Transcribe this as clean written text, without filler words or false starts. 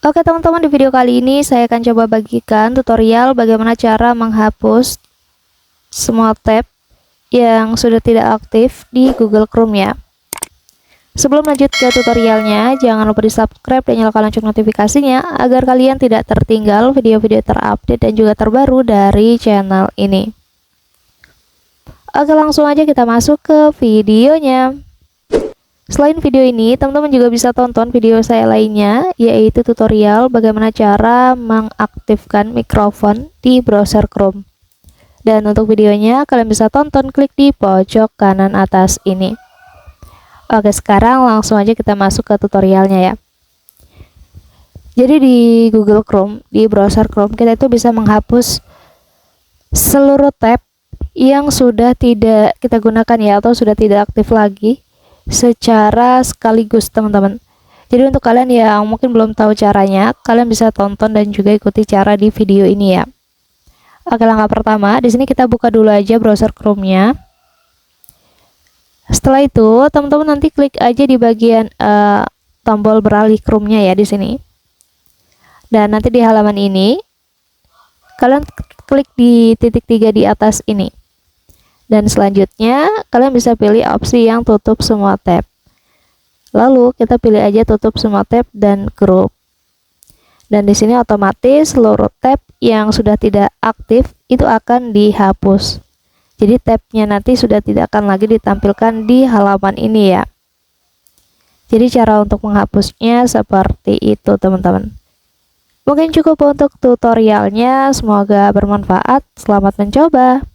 Oke teman-teman, di video kali ini saya akan coba bagikan tutorial bagaimana cara menghapus semua tab yang sudah tidak aktif di Google Chrome ya. Sebelum lanjut ke tutorialnya, jangan lupa di subscribe dan nyalakan lonceng notifikasinya agar kalian tidak tertinggal video-video terupdate dan juga terbaru dari channel ini. Oke, langsung aja kita masuk ke videonya. Selain video ini, teman-teman juga bisa tonton video saya lainnya, yaitu tutorial bagaimana cara mengaktifkan mikrofon di browser Chrome. Dan untuk videonya, kalian bisa tonton klik di pojok kanan atas ini. Oke, sekarang langsung aja kita masuk ke tutorialnya ya. Jadi di Google Chrome, di browser Chrome, kita itu bisa menghapus seluruh tab yang sudah tidak kita gunakan ya, atau sudah tidak aktif lagi secara sekaligus teman-teman. Jadi untuk kalian yang mungkin belum tahu caranya, kalian bisa tonton dan juga ikuti cara di video ini ya. Oke, langkah pertama, di sini kita buka dulu aja browser Chrome-nya. Setelah itu, teman-teman nanti klik aja di bagian tombol beralih Chrome-nya ya di sini. Dan nanti di halaman ini, kalian klik di titik 3 di atas ini. Dan selanjutnya kalian bisa pilih opsi yang tutup semua tab. Lalu kita pilih aja tutup semua tab dan grup. Dan di sini otomatis seluruh tab yang sudah tidak aktif itu akan dihapus. Jadi tabnya nanti sudah tidak akan lagi ditampilkan di halaman ini ya. Jadi cara untuk menghapusnya seperti itu teman-teman. Mungkin cukup untuk tutorialnya, semoga bermanfaat. Selamat mencoba.